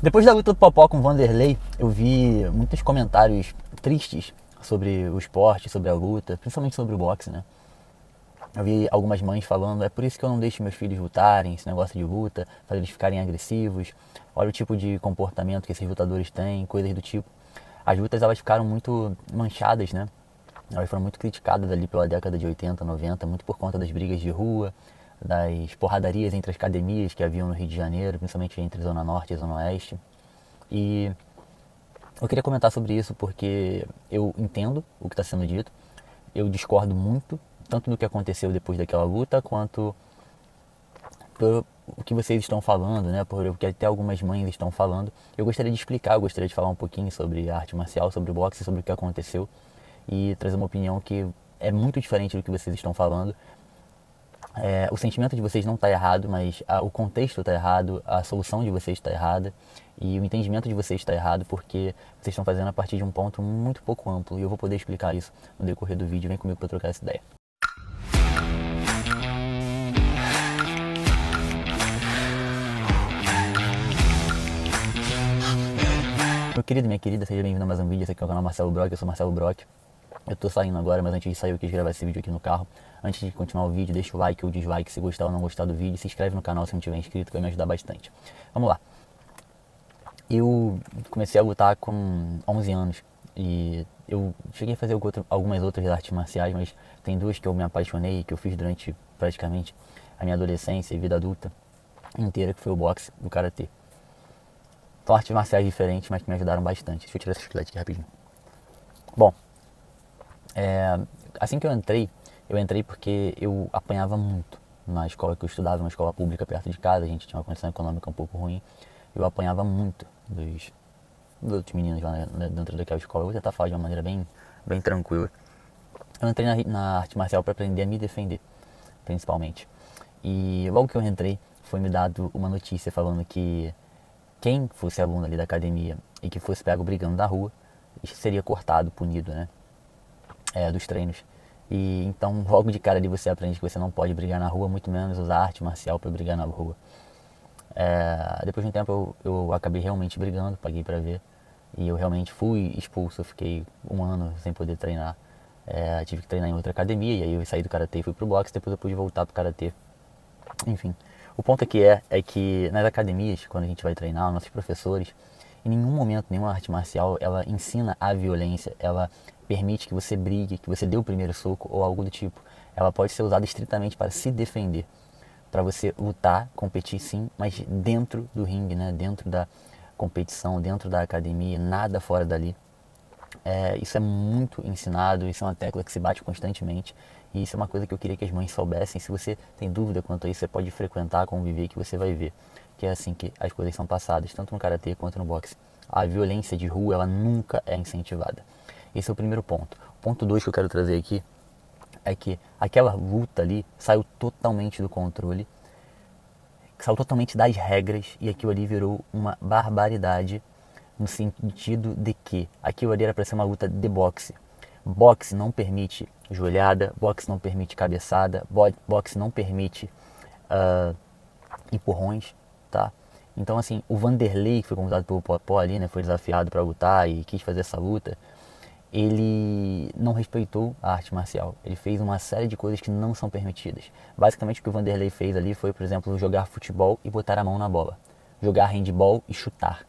Depois da luta do Popó com o Vanderlei, eu vi muitos comentários tristes sobre o esporte, sobre a luta, principalmente sobre o boxe, né? Eu vi algumas mães falando, é por isso que eu não deixo meus filhos lutarem, esse negócio de luta, para eles ficarem agressivos. Olha o tipo de comportamento que esses lutadores têm, coisas do tipo. As lutas, elas ficaram muito manchadas, né? Elas foram muito criticadas ali pela década de 80, 90, muito por conta das brigas de rua, das porradarias entre as academias que haviam no Rio de Janeiro, principalmente entre Zona Norte e Zona Oeste. E eu queria comentar sobre isso porque eu entendo o que está sendo dito, eu discordo muito, tanto do que aconteceu depois daquela luta, quanto por o que vocês estão falando, né? Por o que até algumas mães estão falando. Eu gostaria de explicar, eu gostaria de falar um pouquinho sobre a arte marcial, sobre o boxe, sobre o que aconteceu e trazer uma opinião que é muito diferente do que vocês estão falando. O sentimento de vocês não está errado, mas o contexto está errado, a solução de vocês está errada e o entendimento de vocês está errado porque vocês estão fazendo a partir de um ponto muito pouco amplo e eu vou poder explicar isso no decorrer do vídeo. Vem comigo para trocar essa ideia. Meu querido, minha querida, seja bem-vindo a mais um vídeo. Esse aqui é o canal Marcelo Brock, eu sou Marcelo Brock. Eu tô saindo agora, mas antes de sair eu quis gravar esse vídeo aqui no carro. Antes de continuar o vídeo, deixa o like ou dislike se gostar ou não gostar do vídeo. Se inscreve no canal se não tiver inscrito, que vai me ajudar bastante. Vamos lá. Eu comecei a lutar com 11 anos e eu cheguei a fazer algumas outras artes marciais, mas tem duas que eu me apaixonei, que eu fiz durante praticamente a minha adolescência e vida adulta inteira, que foi o boxe e o karatê. São artes marciais diferentes, mas que me ajudaram bastante. Deixa eu tirar essa chiclete aqui rapidinho. Bom, assim que eu entrei porque eu apanhava muito na escola que eu estudava, uma escola pública perto de casa. A gente tinha uma condição econômica um pouco ruim. Eu apanhava muito dos outros meninos lá dentro daquela escola. Eu vou tentar falar de uma maneira bem tranquila. Eu entrei na arte marcial para aprender a me defender, principalmente. E logo que eu entrei, foi me dado uma notícia falando que quem fosse aluno ali da academia e que fosse pego brigando na rua, seria cortado, punido, né? Dos treinos. E então logo de cara ali você aprende que você não pode brigar na rua, muito menos usar arte marcial para brigar na rua. Depois de um tempo eu acabei realmente brigando, paguei pra ver. E eu realmente fui expulso, eu fiquei um ano sem poder treinar. Tive que treinar em outra academia, e aí eu saí do karatê e fui pro boxe, depois eu pude voltar pro karatê. Enfim, o ponto aqui é que nas academias, quando a gente vai treinar, nossos professores, em nenhum momento, nenhuma arte marcial, ela ensina a violência, ela permite que você brigue, que você dê o primeiro soco ou algo do tipo. Ela pode ser usada estritamente para se defender, para você lutar, competir sim, mas dentro do ringue, né? Dentro da competição, dentro da academia, nada fora dali. Isso é muito ensinado, isso é uma tecla que se bate constantemente e isso é uma coisa que eu queria que as mães soubessem. Se você tem dúvida quanto a isso, você pode frequentar, conviver, que você vai ver que é assim que as coisas são passadas, tanto no karatê quanto no boxe. A violência de rua, ela nunca é incentivada. Esse é o primeiro ponto. O ponto 2 que eu quero trazer aqui é que aquela luta ali saiu totalmente do controle, saiu totalmente das regras e aquilo ali virou uma barbaridade no sentido de que aquilo ali era para ser uma luta de boxe. Boxe não permite joelhada, boxe não permite cabeçada, boxe não permite empurrões, tá? Então assim, o Vanderlei, que foi convidado pelo Popó ali, né, foi desafiado para lutar e quis fazer essa luta, ele não respeitou a arte marcial. Ele fez uma série de coisas que não são permitidas. Basicamente o que o Vanderlei fez ali foi, por exemplo, jogar futebol e botar a mão na bola. Jogar handball e chutar.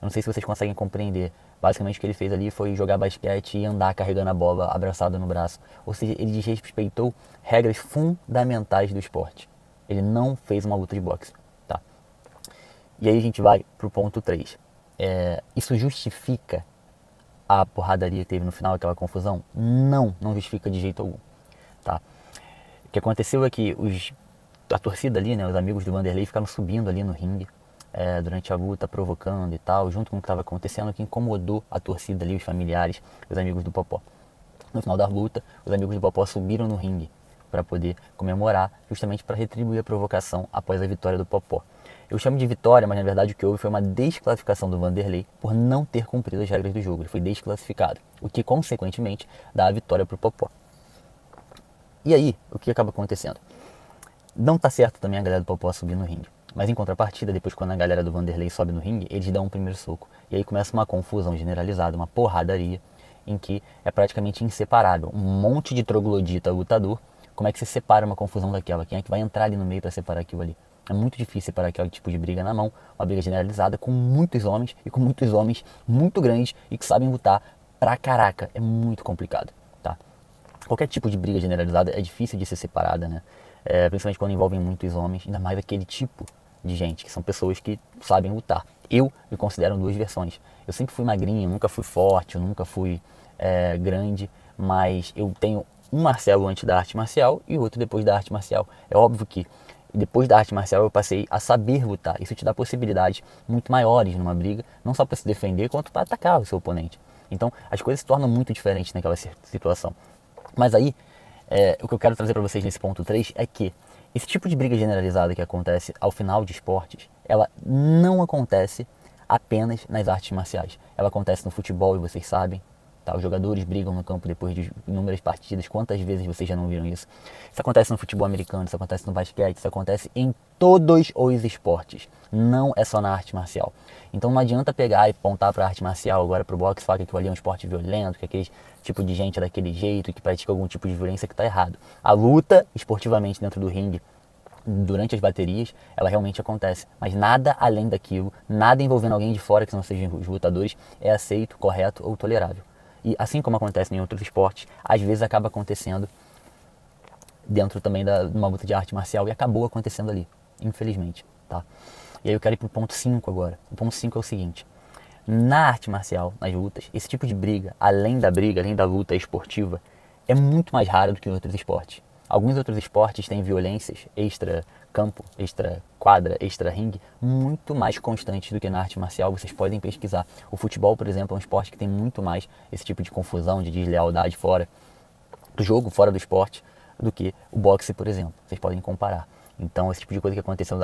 Eu não sei se vocês conseguem compreender. Basicamente o que ele fez ali foi jogar basquete e andar carregando a bola abraçado no braço. Ou seja, ele desrespeitou regras fundamentais do esporte. Ele não fez uma luta de boxe, tá? E aí a gente vai pro ponto 3. Isso justifica a porradaria que teve no final, aquela confusão? Não justifica de jeito algum, tá? O que aconteceu é que a torcida ali, né, os amigos do Vanderlei ficaram subindo ali no ringue durante a luta, provocando e tal, junto com o que estava acontecendo, que incomodou a torcida ali, os familiares, os amigos do Popó. No final da luta, os amigos do Popó subiram no ringue para poder comemorar, justamente para retribuir a provocação após a vitória do Popó. Eu chamo de vitória, mas na verdade o que houve foi uma desclassificação do Vanderlei por não ter cumprido as regras do jogo. Ele foi desclassificado, o que consequentemente dá a vitória para o Popó. E aí, o que acaba acontecendo? Não tá certo também a galera do Popó subir no ringue. Mas em contrapartida, depois quando a galera do Vanderlei sobe no ringue, eles dão um primeiro soco. E aí começa uma confusão generalizada, uma porradaria, em que é praticamente inseparável. Um monte de troglodita lutador, como é que você separa uma confusão daquela? Quem é que vai entrar ali no meio para separar aquilo ali? É muito difícil separar aquele tipo de briga na mão, uma briga generalizada com muitos homens e com muitos homens muito grandes e que sabem lutar pra caraca. É muito complicado, tá? Qualquer tipo de briga generalizada é difícil de ser separada, né? Principalmente quando envolvem muitos homens, ainda mais aquele tipo de gente, que são pessoas que sabem lutar. Eu me considero duas versões. Eu sempre fui magrinho, nunca fui forte, eu nunca fui grande, mas eu tenho um Marcelo antes da arte marcial e outro depois da arte marcial. É óbvio que depois da arte marcial eu passei a saber lutar. Isso te dá possibilidades muito maiores numa briga, não só para se defender, quanto para atacar o seu oponente. Então as coisas se tornam muito diferentes naquela situação. Mas aí, o que eu quero trazer para vocês nesse ponto 3 é que esse tipo de briga generalizada que acontece ao final de esportes, ela não acontece apenas nas artes marciais. Ela acontece no futebol e vocês sabem. Tá? Os jogadores brigam no campo depois de inúmeras partidas. Quantas vezes vocês já não viram isso? Isso acontece no futebol americano, isso acontece no basquete, isso acontece em todos os esportes. Não é só na arte marcial. Então não adianta pegar e apontar para a arte marcial, agora para o boxe, falar que aquilo ali é um esporte violento, que aquele tipo de gente é daquele jeito, que pratica algum tipo de violência, que está errado. A luta, esportivamente, dentro do ringue, durante as baterias, ela realmente acontece. Mas nada além daquilo, nada envolvendo alguém de fora, que não sejam os lutadores, é aceito, correto ou tolerável. E assim como acontece em outros esportes, às vezes acaba acontecendo dentro também de uma luta de arte marcial, e acabou acontecendo ali, infelizmente. Tá? E aí eu quero ir para o ponto 5 agora. O ponto 5 é o seguinte: na arte marcial, nas lutas, esse tipo de briga, além da luta esportiva, é muito mais raro do que em outros esportes. Alguns outros esportes têm violências extra campo, extra quadra, extra ringue, muito mais constantes do que na arte marcial. Vocês podem pesquisar. O futebol, por exemplo, é um esporte que tem muito mais esse tipo de confusão, de deslealdade fora do jogo, fora do esporte, do que o boxe, por exemplo. Vocês podem comparar. Então, esse tipo de coisa que aconteceu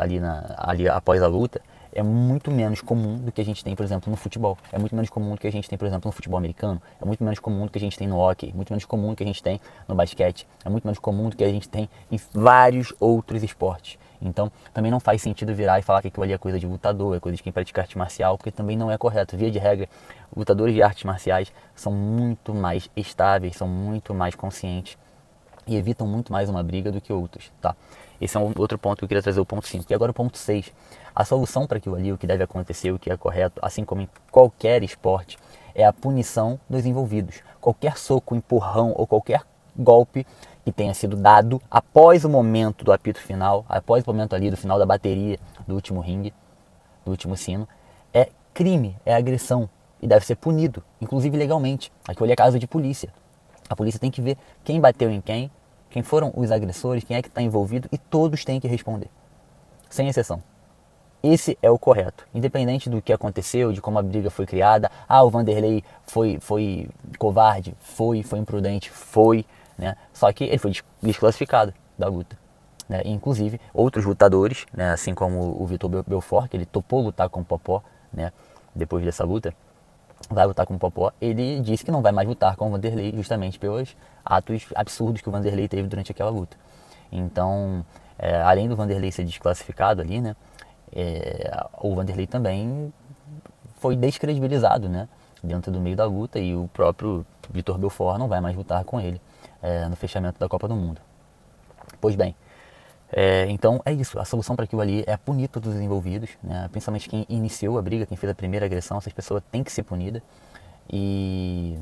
ali após a luta é muito menos comum do que a gente tem, por exemplo, no futebol. É muito menos comum do que a gente tem, por exemplo, no futebol americano. É muito menos comum do que a gente tem no hockey. Muito menos comum do que a gente tem no basquete. É muito menos comum do que a gente tem em vários outros esportes. Então, também não faz sentido virar e falar que aquilo ali é coisa de lutador, é coisa de quem pratica arte marcial, porque também não é correto. Via de regra, lutadores de artes marciais são muito mais estáveis, são muito mais conscientes e evitam muito mais uma briga do que outros, tá? Esse é um outro ponto que eu queria trazer, o ponto 5. E agora o ponto 6. A solução para aquilo ali, o que deve acontecer, o que é correto, assim como em qualquer esporte, é a punição dos envolvidos. Qualquer soco, empurrão ou qualquer golpe que tenha sido dado após o momento do apito final, após o momento ali do final da bateria do último ringue, do último sino, é crime, é agressão e deve ser punido, inclusive legalmente. Aquilo ali é caso de polícia. A polícia tem que ver quem bateu em quem foram os agressores, quem é que está envolvido, e todos têm que responder, sem exceção. Esse é o correto, independente do que aconteceu, de como a briga foi criada. O Vanderlei foi covarde, foi imprudente, né? Só que ele foi desclassificado da luta. Né? Inclusive, outros lutadores, né? Assim como o Vitor Belfort, que ele topou lutar com o Popó, né? Depois dessa luta, vai lutar com o Popó, ele disse que não vai mais lutar com o Vanderlei justamente pelos atos absurdos que o Vanderlei teve durante aquela luta. Então, além do Vanderlei ser desclassificado ali, né, o Vanderlei também foi descredibilizado, né, dentro do meio da luta, e o próprio Vitor Belfort não vai mais lutar com ele no fechamento da Copa do Mundo. Pois bem, então é isso, a solução para aquilo ali é punir todos os envolvidos, né? Principalmente quem iniciou a briga, quem fez a primeira agressão. Essas pessoas têm que ser punidas e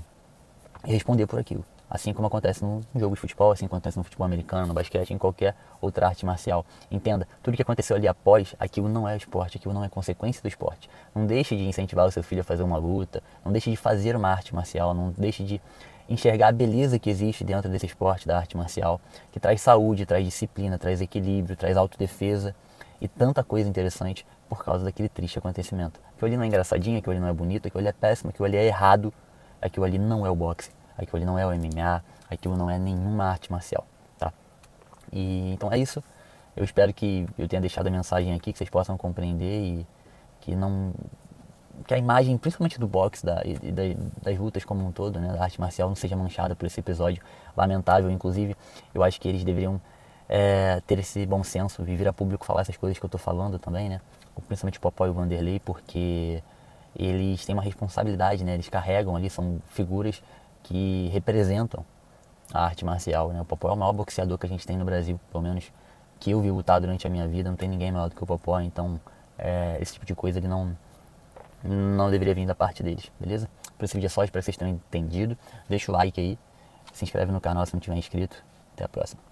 responder por aquilo. Assim como acontece no jogo de futebol, assim como acontece no futebol americano, no basquete, em qualquer outra arte marcial. Entenda, tudo que aconteceu ali após, aquilo não é esporte, aquilo não é consequência do esporte. Não deixe de incentivar o seu filho a fazer uma luta, não deixe de fazer uma arte marcial, não deixe de enxergar a beleza que existe dentro desse esporte da arte marcial, que traz saúde, traz disciplina, traz equilíbrio, traz autodefesa e tanta coisa interessante por causa daquele triste acontecimento. Aquilo ali não é engraçadinho, aquilo ali não é bonito, aquilo ali é péssimo, aquilo ali é errado, aquilo ali não é o boxe, aquilo ali não é o MMA, aquilo não é nenhuma arte marcial, tá? E então é isso. Eu espero que eu tenha deixado a mensagem aqui, que vocês possam compreender e que a imagem, principalmente do boxe das lutas como um todo, né, da arte marcial, não seja manchada por esse episódio lamentável. Inclusive, eu acho que eles deveriam ter esse bom senso e vir a público falar essas coisas que eu tô falando também, né? Principalmente o Popó e o Vanderlei, porque eles têm uma responsabilidade, né? Eles carregam ali, são figuras que representam a arte marcial, né? O Popó é o maior boxeador que a gente tem no Brasil, pelo menos que eu vi lutar durante a minha vida, não tem ninguém maior do que o Popó, então esse tipo de coisa ele não deveria vir da parte deles, beleza? Por esse vídeo é só, espero que vocês tenham entendido. Deixa o like aí, se inscreve no canal se não tiver inscrito. Até a próxima.